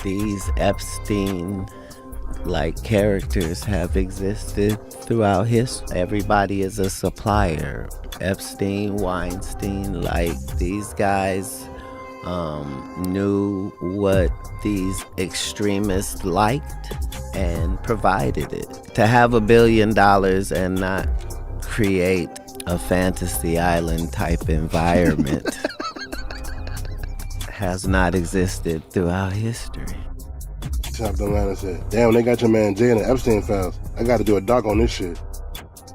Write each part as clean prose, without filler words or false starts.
These Epstein-like characters have existed throughout history. Everybody is a supplier. Epstein, Weinstein, these guys knew what these extremists liked and provided it. To have $1 billion and not create a fantasy island type environment has not existed throughout history. Chopped them out and said, damn, they got your man Jay in the Epstein files. I got to do a doc on this shit.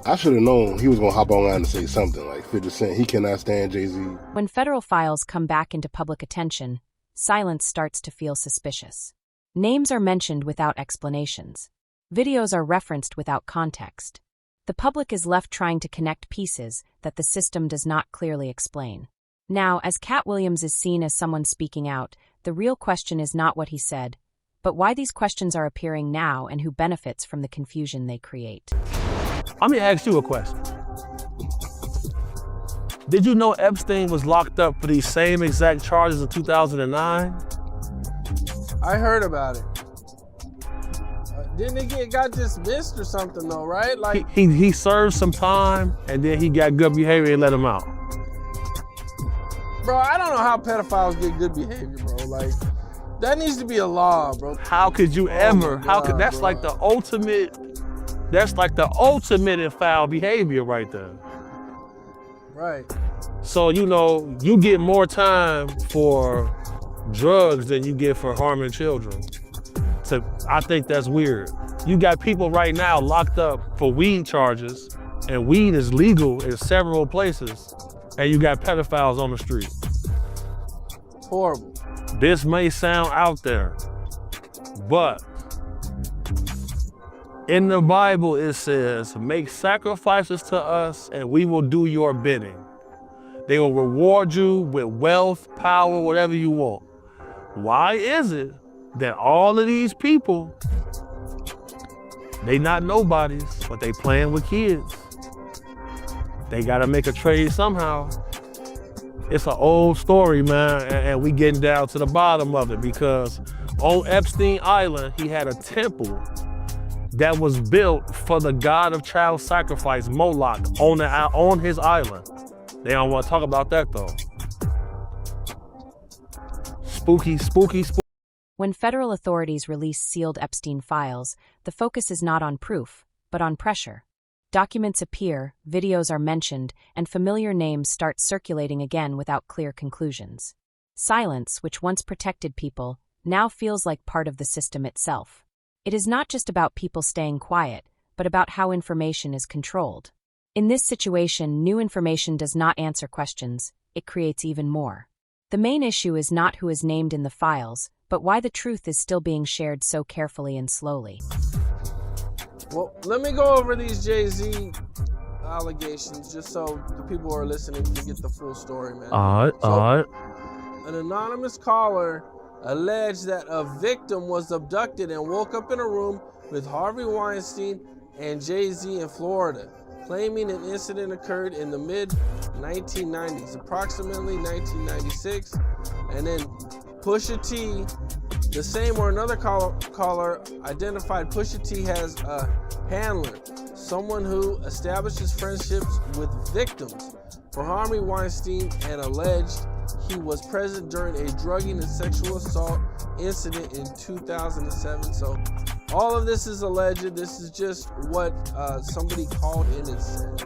I should have known he was going to hop online and say something like 50 Cent. He cannot stand Jay-Z. When federal files come back into public attention, silence starts to feel suspicious. Names are mentioned without explanations. Videos are referenced without context. The public is left trying to connect pieces that the system does not clearly explain. Now, as Katt Williams is seen as someone speaking out, the real question is not what he said, but why these questions are appearing now and who benefits from the confusion they create. Let me ask you a question. Did you know Epstein was locked up for these same exact charges in 2009? I heard about it. Didn't he got dismissed or something though, right? Like he served some time and then he got good behavior and let him out. Bro, I don't know how pedophiles get good behavior, bro. Like, that needs to be a law, bro. How could you ever? That's bro. like the ultimate. That's like the ultimate in foul behavior right there. Right. So, you get more time for drugs than you get for harming children. So I think that's weird. You got people right now locked up for weed charges, and weed is legal in several places, and you got pedophiles on the street. Horrible. This may sound out there, but in the Bible it says, make sacrifices to us and we will do your bidding. They will reward you with wealth, power, whatever you want. Why is it that all of these people, they not nobodies, but they playing with kids? They gotta make a trade somehow. It's an old story, man, and we getting down to the bottom of it, because on Epstein Island, he had a temple that was built for the god of child sacrifice, Moloch, on his island. They don't want to talk about that, though. Spooky. When federal authorities release sealed Epstein files, the focus is not on proof, but on pressure. Documents appear, videos are mentioned, and familiar names start circulating again without clear conclusions. Silence, which once protected people, now feels like part of the system itself. It is not just about people staying quiet, but about how information is controlled. In this situation, new information does not answer questions, it creates even more. The main issue is not who is named in the files, but why the truth is still being shared so carefully and slowly. Well, let me go over these Jay-Z allegations just so the people who are listening can get the full story, man. All right. An anonymous caller alleged that a victim was abducted and woke up in a room with Harvey Weinstein and Jay-Z in Florida, claiming an incident occurred in the mid-1990s, approximately 1996, and then Pusha T, the same or another caller identified Pusha T as a handler, someone who establishes friendships with victims for Harvey Weinstein, and alleged he was present during a drugging and sexual assault incident in 2007. So all of this is alleged. This is just what somebody called in and said.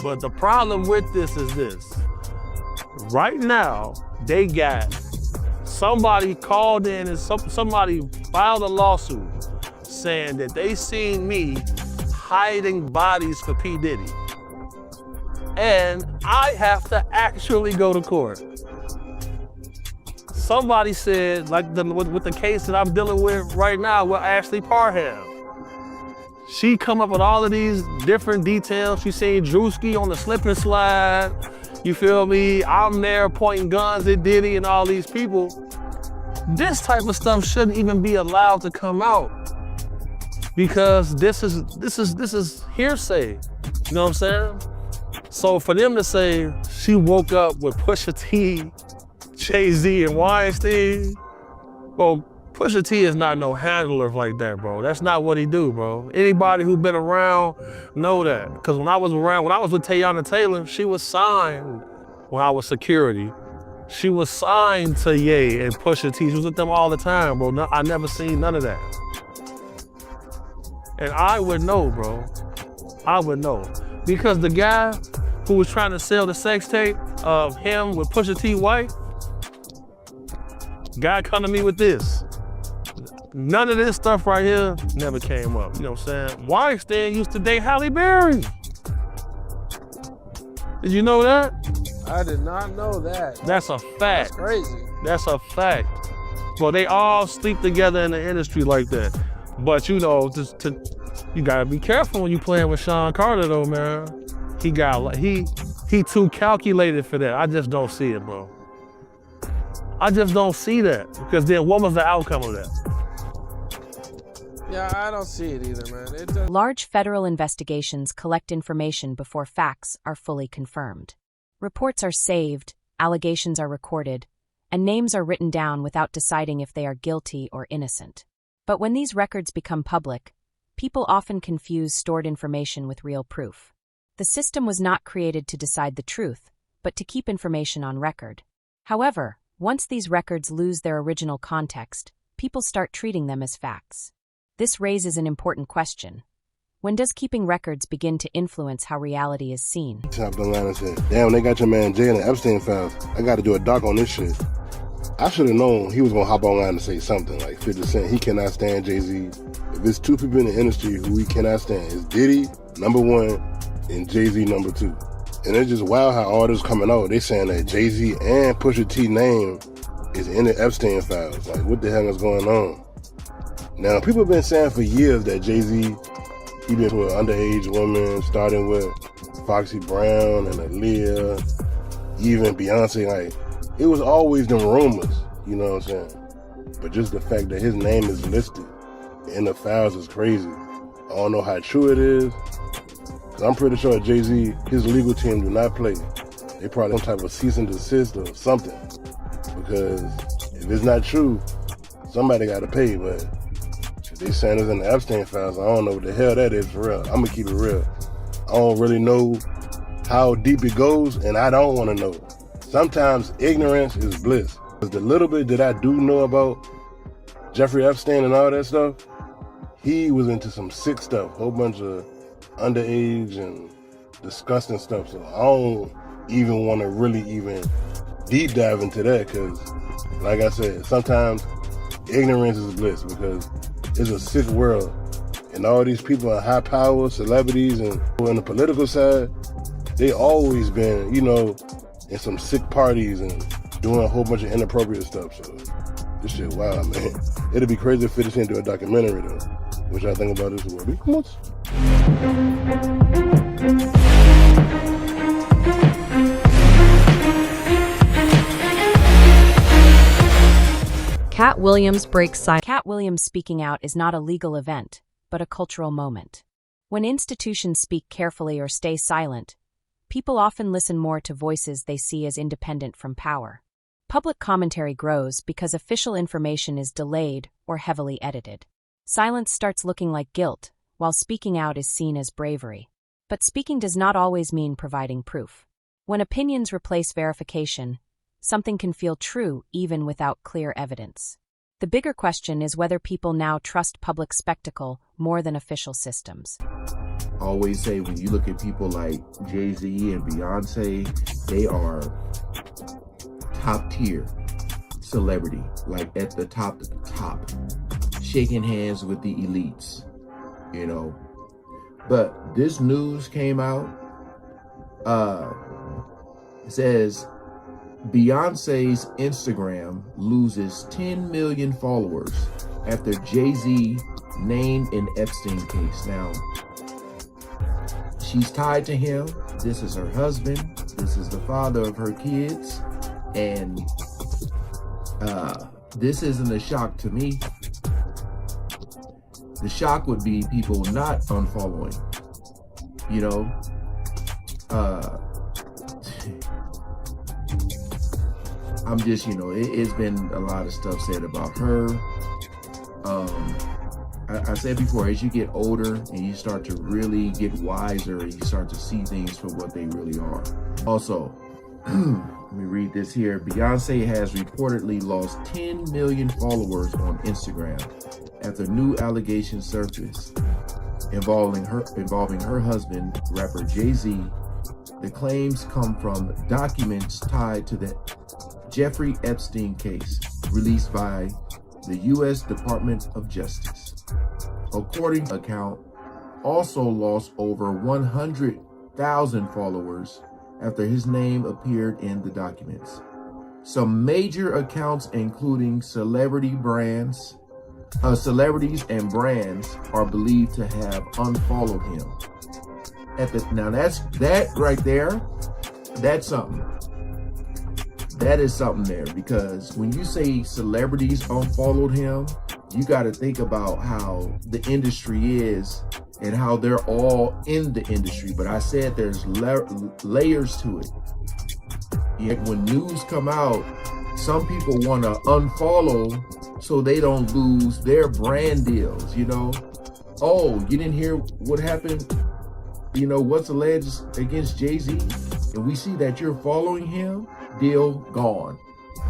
But the problem with this is this. Right now, they got somebody called in and somebody filed a lawsuit saying that they seen me hiding bodies for P. Diddy. And I have to actually go to court. Somebody said, like with the case that I'm dealing with right now with Ashley Parham. She come up with all of these different details. She seen Drewski on the slip and slide. You feel me? I'm there pointing guns at Diddy and all these people. This type of stuff shouldn't even be allowed to come out, because this is hearsay. You know what I'm saying? So for them to say she woke up with Pusha T, Jay-Z, and Weinstein, well, Pusha T is not no handler like that, bro. That's not what he do, bro. Anybody who been around know that. Because when I was with Teyana Taylor, she was signed when I was security. She was signed to Ye and Pusha T. She was with them all the time, bro. No, I never seen none of that. And I would know, bro. I would know. Because the guy who was trying to sell the sex tape of him with Pusha T wife, guy come to me with this. None of this stuff right here never came up. You know what I'm saying? Weinstein used to date Halle Berry. Did you know that? I did not know that. That's a fact. That's crazy. That's a fact. Well, they all sleep together in the industry like that. But you know, you gotta be careful when you playing with Sean Carter though, man. He too calculated for that. I just don't see it, bro. I just don't see that. Because then what was the outcome of that? Yeah, I don't see it either, man. Large federal investigations collect information before facts are fully confirmed. Reports are saved, allegations are recorded, and names are written down without deciding if they are guilty or innocent. But when these records become public, people often confuse stored information with real proof. The system was not created to decide the truth, but to keep information on record. However, once these records lose their original context, people start treating them as facts. This raises an important question. When does keeping records begin to influence how reality is seen? Top the line and said, damn, they got your man Jay in the Epstein files. I got to do a doc on this shit. I should have known he was going to hop online and say something like 50 Cent. He cannot stand Jay-Z. If it's two people in the industry who he cannot stand, it's Diddy, #1, and Jay-Z, #2. And it's just wild how all this coming out. They saying that Jay-Z and Pusha T name is in the Epstein files. Like, what the hell is going on? Now, people have been saying for years that Jay-Z, he been with underage women, starting with Foxy Brown and Aaliyah, even Beyonce. Like, it was always them rumors, you know what I'm saying? But just the fact that his name is listed in the files is crazy. I don't know how true it is, because I'm pretty sure Jay-Z, his legal team do not play. They probably some type of cease and desist or something. Because if it's not true, somebody got to pay, but they saying it's in the Epstein files. I don't know what the hell that is for real. I'm gonna keep it real. I don't really know how deep it goes, and I don't want to know. Sometimes ignorance is bliss. Because the little bit that I do know about Jeffrey Epstein and all that stuff, he was into some sick stuff, whole bunch of underage and disgusting stuff. So I don't even want to really even deep dive into that, because like I said, sometimes ignorance is bliss, because it's a sick world, and all these people in high power, celebrities, and on the political side, they always been, you know, in some sick parties and doing a whole bunch of inappropriate stuff. So this shit wild, man. It'd be crazy if 50 Cent do a documentary though. Which I think about this world. Come on. Katt Williams breaks silence. Katt Williams speaking out is not a legal event, but a cultural moment. When institutions speak carefully or stay silent, people often listen more to voices they see as independent from power. Public commentary grows because official information is delayed or heavily edited. Silence starts looking like guilt, while speaking out is seen as bravery. But speaking does not always mean providing proof. When opinions replace verification, something can feel true even without clear evidence. The bigger question is whether people now trust public spectacle more than official systems. I always say when you look at people like Jay-Z and Beyonce, they are top tier celebrity, like at the top, shaking hands with the elites, you know. But this news came out, it says Beyonce's Instagram loses 10 million followers after Jay-Z named in Epstein case. Now, she's tied to him. This is her husband. This is the father of her kids. And this isn't a shock to me. The shock would be people not unfollowing, you know. I'm just, you know, it's been a lot of stuff said about her. I said before, as you get older and you start to really get wiser and you start to see things for what they really are. Also, let me read this here. Beyonce has reportedly lost 10 million followers on Instagram after new allegations surfaced involving her husband, rapper Jay-Z. The claims come from documents tied to the Jeffrey Epstein case released by the U.S. Department of Justice. According to account, also lost over 100,000 followers after his name appeared in the documents. Some major accounts, including celebrities and brands, are believed to have unfollowed him. Now that right there, that's something. That is something there, because when you say celebrities unfollowed him, you got to think about how the industry is and how they're all in the industry. But I said there's layers to it. Yet when news come out, some people want to unfollow so they don't lose their brand deals, you know? Oh, you didn't hear what happened? You know, what's alleged against Jay-Z? And we see that you're following him, deal gone.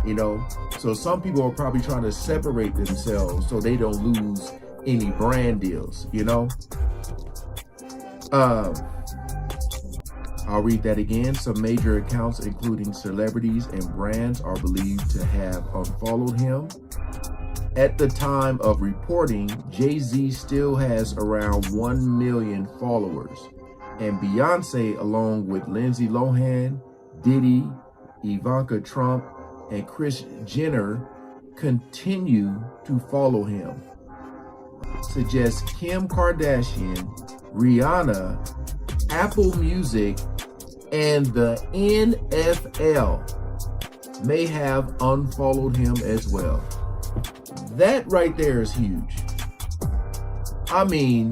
You know, so some people are probably trying to separate themselves so they don't lose any brand deals, you know? I'll read that again. Some major accounts, including celebrities and brands, are believed to have unfollowed him. At the time of reporting, Jay-Z still has around 1 million followers, and Beyonce, along with Lindsay Lohan, Diddy, Ivanka Trump, and Kris Jenner, continue to follow him. Suggests Kim Kardashian, Rihanna, Apple Music, and the NFL may have unfollowed him as well. That right there is huge. I mean,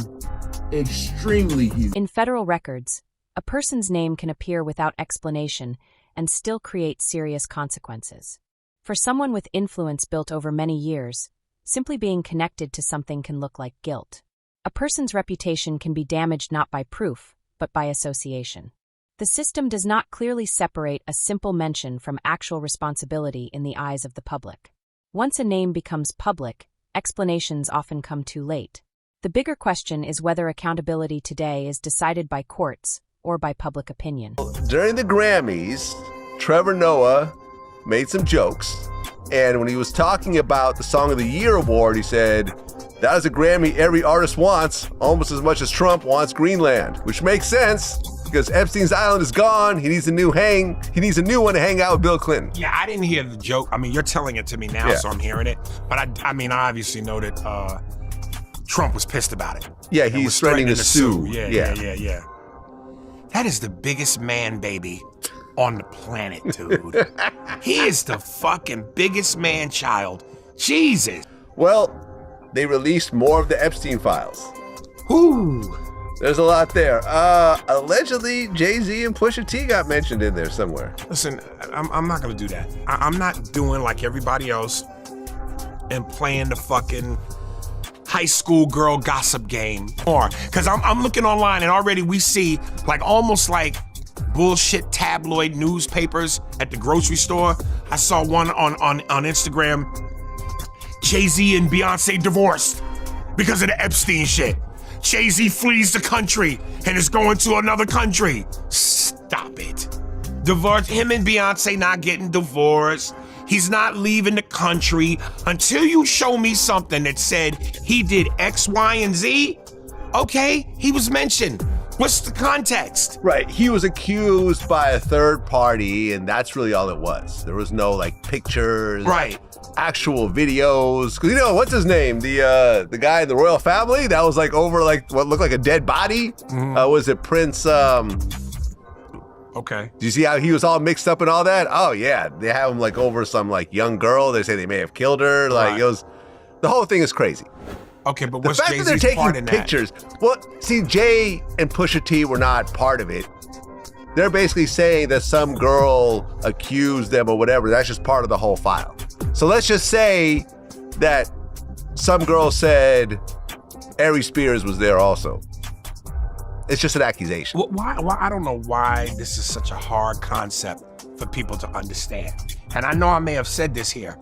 extremely huge. In federal records, a person's name can appear without explanation and still create serious consequences. For someone with influence built over many years, simply being connected to something can look like guilt. A person's reputation can be damaged not by proof, but by association. The system does not clearly separate a simple mention from actual responsibility in the eyes of the public. Once a name becomes public, explanations often come too late. The bigger question is whether accountability today is decided by courts or by public opinion. During the Grammys, Trevor Noah made some jokes, and when he was talking about the Song of the Year award, he said, "That is a Grammy every artist wants, almost as much as Trump wants Greenland," which makes sense because Epstein's island is gone. He needs a new one to hang out with Bill Clinton. Yeah, I didn't hear the joke. I mean, you're telling it to me now, so I'm hearing it. But I mean, I obviously know that Trump was pissed about it. Yeah, he's threatening to sue. Yeah. That is the biggest man baby on the planet, dude. He is the fucking biggest man child. Jesus. Well, they released more of the Epstein files. Whoo. There's a lot there. Allegedly, Jay-Z and Pusha T got mentioned in there somewhere. Listen, I'm not gonna do that. I'm not doing like everybody else and playing the fucking high school girl gossip game. Or, cause I'm looking online and already we see like almost like bullshit tabloid newspapers at the grocery store. I saw one on Instagram. Jay-Z and Beyonce divorced because of the Epstein shit. Jay-Z flees the country and is going to another country. Stop it. Divorce, him and Beyonce not getting divorced. He's not leaving the country until you show me something that said he did X, Y, and Z. Okay, he was mentioned. What's the context? Right, he was accused by a third party, and that's really all it was. There was no like pictures, right? Actual videos. Cause you know what's his name? The guy in the royal family that was like over like what looked like a dead body. Was it Prince? Okay. Do you see how he was all mixed up and all that? Oh yeah, they have him like over some like young girl. They say they may have killed her. Like it was, the whole thing is crazy. Okay, but the what's fact Jay-Z's that they're part taking in that? pictures? Well, see, Jay and Pusha T were not part of it. They're basically saying that some girl accused them or whatever. That's just part of the whole file. So let's just say that some girl said Ari Spears was there also. It's just an accusation. Why? I don't know why this is such a hard concept for people to understand. And I know I may have said this here.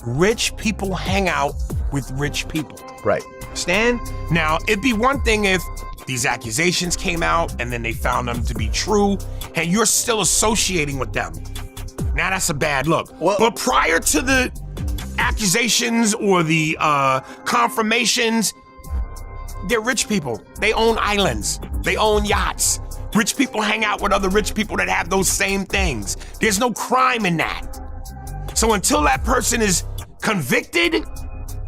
Rich people hang out with rich people. Right. Understand? Now, it'd be one thing if these accusations came out and then they found them to be true and you're still associating with them. Now that's a bad look. Well, but prior to the accusations or the confirmations, they're rich people. They own islands. They own yachts. Rich people hang out with other rich people that have those same things. There's no crime in that. So until that person is convicted,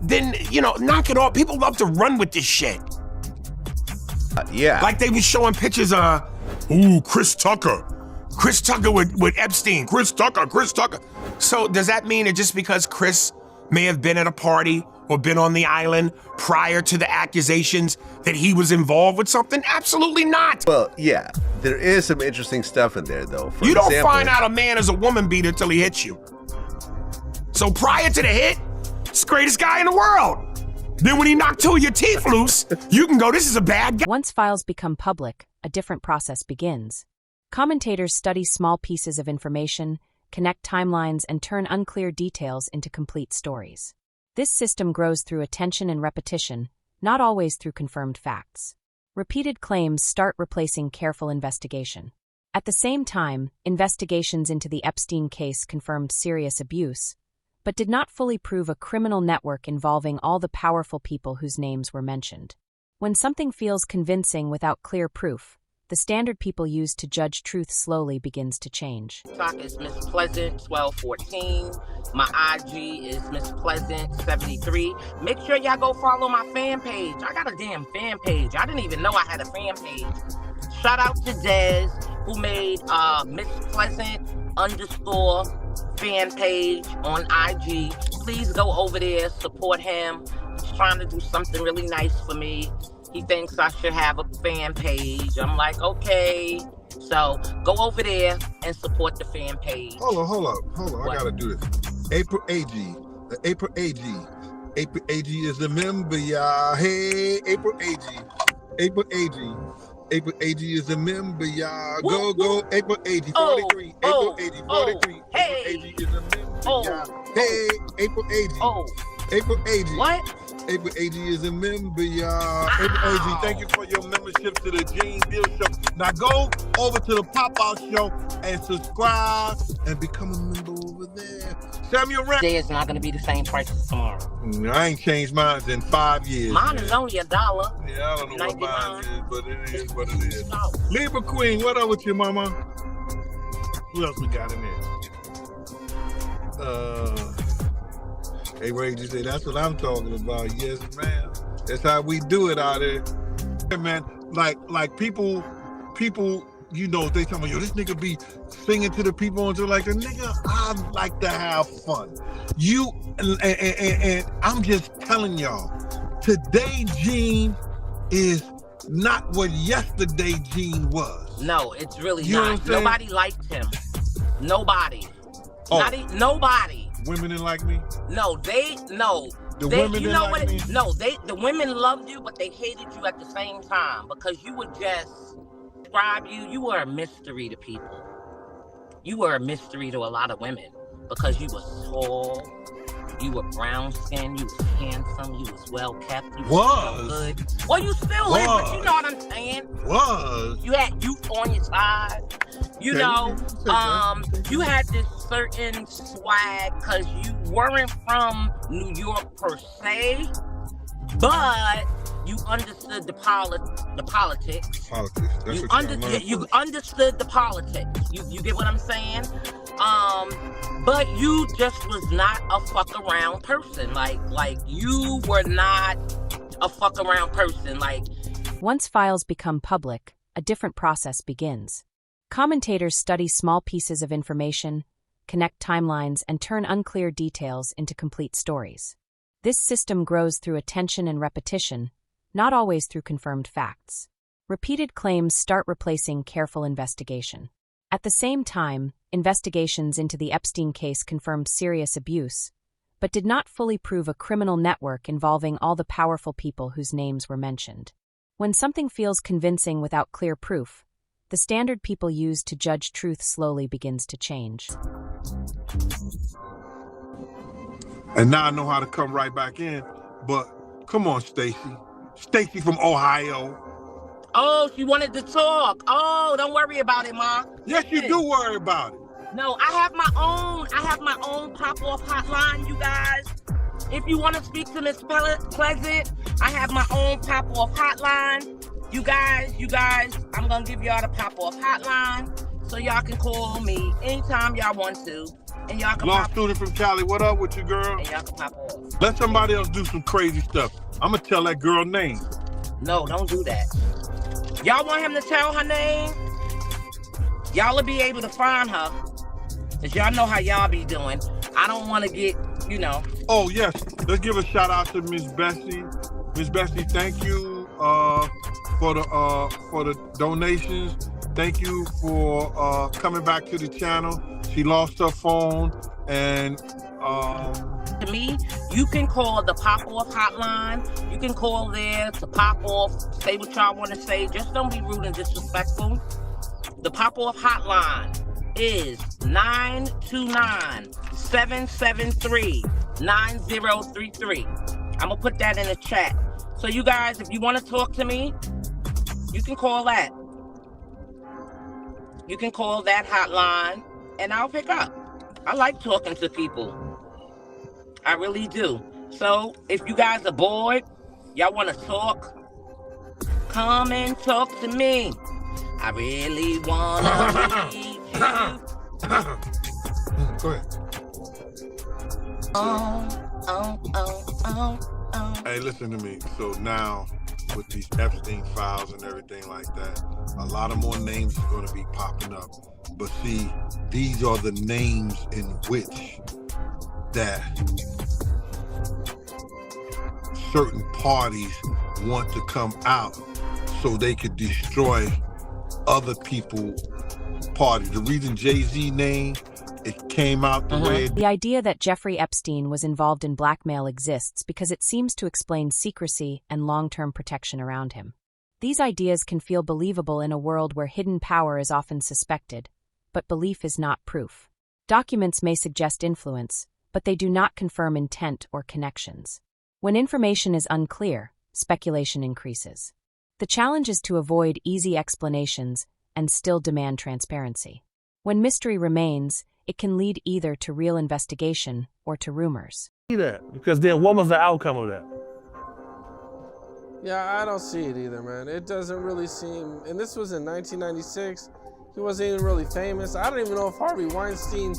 then, knock it off. People love to run with this shit. Yeah. Like they was showing pictures of, Chris Tucker. Chris Tucker with Epstein. Chris Tucker. So does that mean that just because Chris may have been at a party or been on the island prior to the accusations that he was involved with something? Absolutely not. Well, yeah. There is some interesting stuff in there, though. For you don't example, find out a man is a woman beater till he hits you. So prior to the hit, it's the greatest guy in the world. Then when he knocked two of your teeth loose, you can go, this is a bad guy. Once files become public, a different process begins. Commentators study small pieces of information, connect timelines, and turn unclear details into complete stories. This system grows through attention and repetition, not always through confirmed facts. Repeated claims start replacing careful investigation. At the same time, investigations into the Epstein case confirmed serious abuse, but did not fully prove a criminal network involving all the powerful people whose names were mentioned. When something feels convincing without clear proof, the standard people use to judge truth slowly begins to change. TikTok is Miss Pleasant 1214. My IG is Miss Pleasant 73. Make sure y'all go follow my fan page. I got a damn fan page. I didn't even know I had a fan page. Shout out to Dez, who made Miss Pleasant _ fan page on IG. Please go over there, support him. He's trying to do something really nice for me. He thinks I should have a fan page. I'm like, okay. So go over there and support the fan page. Hold up. What? I gotta do this. April AG. April AG. April AG is a member, y'all. Hey, April AG. April AG. April AG is a member, y'all. Go, April AG 43. April AG 43. Hey. April AG is a member, y'all. Hey, April AG. April AG. What? April AG is a member, y'all. April AG, thank you for your membership to the Gene Deal Show. Now go over to the Pop-Out Show and subscribe and become a member over there. Samuel Rand. Today is not going to be the same price as tomorrow. I ain't changed mine in 5 years. Mine is only $1. Yeah, I don't know what mine is, but it is what it is. Libra Queen, what up with you, mama? Who else we got in there? Hey, Ray, you say that's what I'm talking about. Yes, man. That's how we do it out there. Hey, man, like people, they tell me, yo, this nigga be singing to the people and like, nigga, I like to have fun. And I'm just telling y'all, today Gene is not what yesterday Gene was. No, it's really not. Nobody liked him. Nobody. Nobody. Women didn't like me? No. The women didn't like me? No, the women loved you, but they hated you at the same time because you would just describe you. You were a mystery to people. You were a mystery to a lot of women because you were tall, you were brown skinned, you was handsome, you was well kept, you was good. Well, you still is, but you know what I'm saying. You had youth on your side. You had this certain swag because you weren't from New York per se, but you understood the politics. You understood the politics. You get what I'm saying? But you just was not a fuck around person. Like you were not a fuck around person. Once files become public, a different process begins. Commentators study small pieces of information, connect timelines, and turn unclear details into complete stories. This system grows through attention and repetition, not always through confirmed facts. Repeated claims start replacing careful investigation. At the same time, investigations into the Epstein case confirmed serious abuse, but did not fully prove a criminal network involving all the powerful people whose names were mentioned. When something feels convincing without clear proof, the standard people use to judge truth slowly begins to change. And now I know how to come right back in. But come on, Stacy. Stacy from Ohio. Oh, she wanted to talk. Oh, don't worry about it, Ma. Yes, you do worry about it. No, I have my own pop-off hotline, you guys. If you want to speak to Miss Pleasant, I have my own pop-off hotline. You guys, I'm going to give y'all the pop-off hotline so y'all can call me anytime y'all want to. And y'all can Law student from Cali, what up with you, girl? And y'all can pop off. Let somebody else do some crazy stuff. I'm going to tell that girl name. No, don't do that. Y'all want him to tell her name? Y'all will be able to find her. Because y'all know how y'all be doing. I don't want to get, Oh, yes. Let's give a shout out to Miss Bessie. Miss Bessie, thank you for the donations. Thank you for coming back to the channel. She lost her phone and to me, you can call the pop-off hotline. You can call there to pop off, say what y'all want to say. Just don't be rude and disrespectful. The pop-off hotline is 929-773-9033. I'm gonna put that in the chat. So you guys, if you want to talk to me, you can call that. You can call that hotline and I'll pick up. I like talking to people. I really do. So if you guys are bored, y'all want to talk, come and talk to me. I really want to meet you. Go ahead. Hey, listen to me. So now, with these Epstein files and everything like that, a lot of more names are going to be popping up. But see, these are the names in which that certain parties want to come out so they could destroy other people's parties. The reason Jay-Z name, it came out the way The idea that Jeffrey Epstein was involved in blackmail exists because it seems to explain secrecy and long-term protection around him. These ideas can feel believable in a world where hidden power is often suspected, but belief is not proof. Documents may suggest influence, but they do not confirm intent or connections. When information is unclear, speculation increases. The challenge is to avoid easy explanations and still demand transparency. When mystery remains, it can lead either to real investigation or to rumors. That, because then what was the outcome of that? Yeah, I don't see it either, man. It doesn't really seem, and this was in 1996. He wasn't even really famous. I don't even know if Harvey Weinstein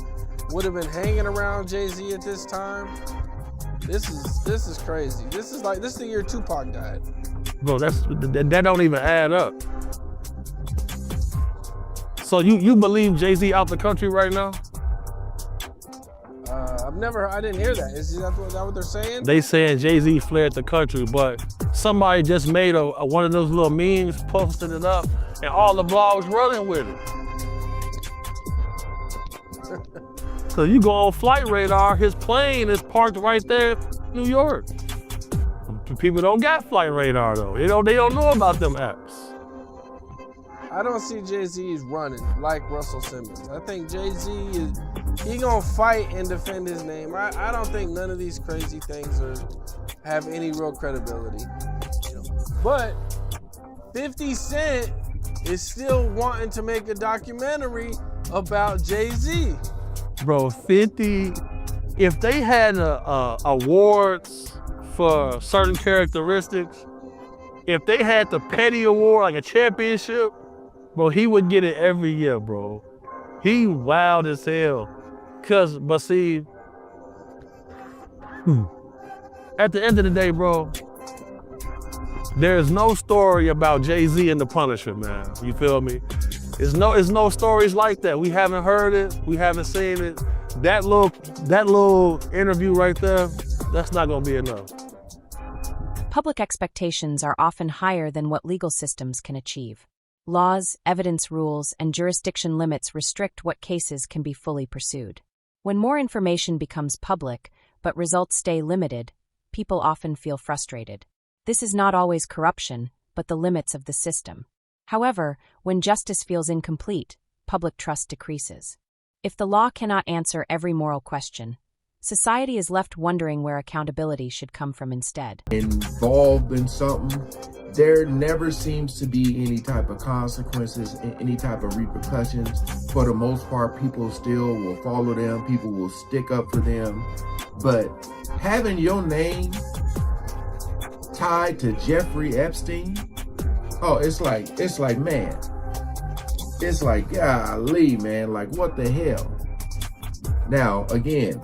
would have been hanging around Jay-Z at this time. This is crazy. This is the year Tupac died. Bro, that don't even add up. So you believe Jay-Z out the country right now? I didn't hear that. Is that what they're saying? They saying Jay-Z fled the country, but somebody just made one of those little memes, posted it up, and all the blogs running with it. So you go on Flight Radar, his plane is parked right there in New York. People don't got Flight Radar though. They don't know about them apps. I don't see Jay-Z running like Russell Simmons. I think Jay-Z he gonna fight and defend his name. I don't think none of these crazy things have any real credibility. But 50 Cent is still wanting to make a documentary about Jay-Z. Bro, 50, if they had awards for certain characteristics, if they had the petty award, like a championship, bro, he would get it every year, bro. He wild as hell. But see, at the end of the day, bro, there's no story about Jay-Z and the Punisher, man. You feel me? It's no stories like that. We haven't heard it. We haven't seen it. That little interview right there, that's not gonna be enough. Public expectations are often higher than what legal systems can achieve. Laws, evidence rules, and jurisdiction limits restrict what cases can be fully pursued. When more information becomes public, but results stay limited, people often feel frustrated. This is not always corruption, but the limits of the system. However, when justice feels incomplete, public trust decreases. If the law cannot answer every moral question, society is left wondering where accountability should come from instead. Involved in something, there never seems to be any type of consequences, any type of repercussions. For the most part, people still will follow them, people will stick up for them. But having your name tied to Jeffrey Epstein, oh, it's like, man, it's like, golly, man, like what the hell? Now, again,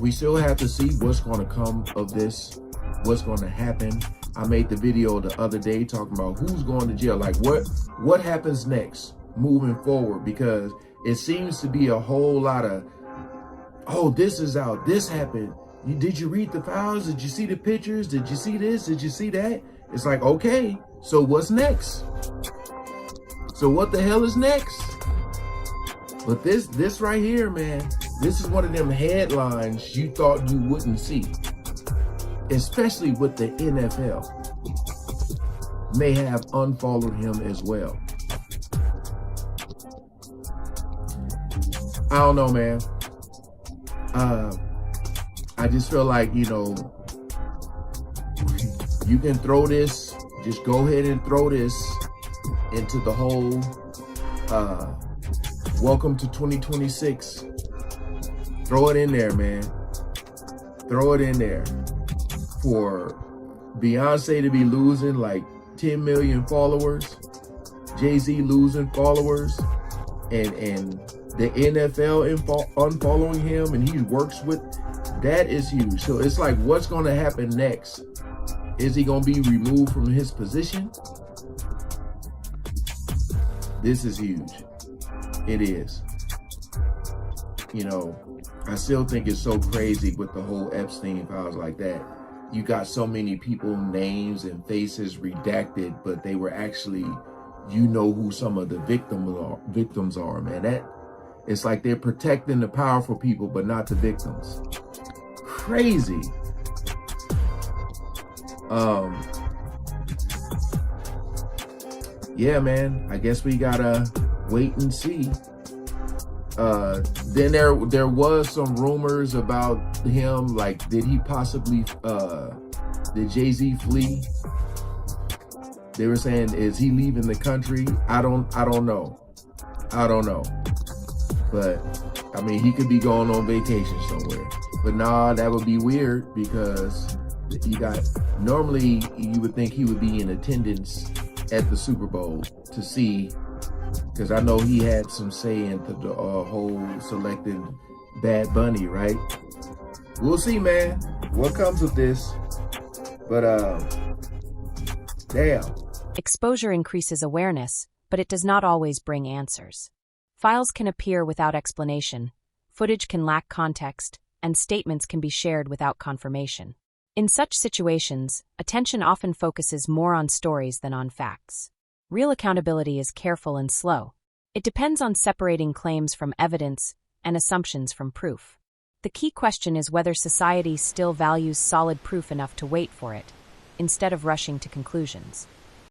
we still have to see what's going to come of this, what's going to happen. I made the video the other day talking about who's going to jail, like what happens next moving forward, because it seems to be a whole lot of, oh, this is out, this happened. Did you read the files? Did you see the pictures? Did you see this? Did you see that? It's like, okay, so what's next? So what the hell is next? But this right here, man, this is one of them headlines you thought you wouldn't see, especially with the NFL. May have unfollowed him as well. I don't know, man. I just feel like, you know, you can throw this, just go ahead and throw this into the whole welcome to 2026. Throw it in there, man. Throw it in there. For Beyonce to be losing like 10 million followers, Jay-Z losing followers, and the NFL unfollowing him, and he works with, that is huge. So it's like, what's going to happen next? Is he going to be removed from his position? This is huge. It is. You know, I still think it's so crazy with the whole Epstein files like that. You got so many people, names and faces redacted, but they were actually, you know who some of the victims are, man. That, it's like they're protecting the powerful people, but not the victims. Crazy. Yeah, man, I guess we gotta wait and see. Then there was some rumors about him, like, did he possibly, did Jay-Z flee? They were saying, is he leaving the country? I don't know. But I mean, he could be going on vacation somewhere. But nah, that would be weird, because you got, normally you would think he would be in attendance at the Super Bowl to see, because I know he had some say into the whole selected Bad Bunny, right? We'll see, man, what comes with this. But damn. Exposure increases awareness, but it does not always bring answers. Files can appear without explanation, footage can lack context, and statements can be shared without confirmation. In such situations, attention often focuses more on stories than on facts. Real accountability is careful and slow. It depends on separating claims from evidence and assumptions from proof. The key question is whether society still values solid proof enough to wait for it, instead of rushing to conclusions.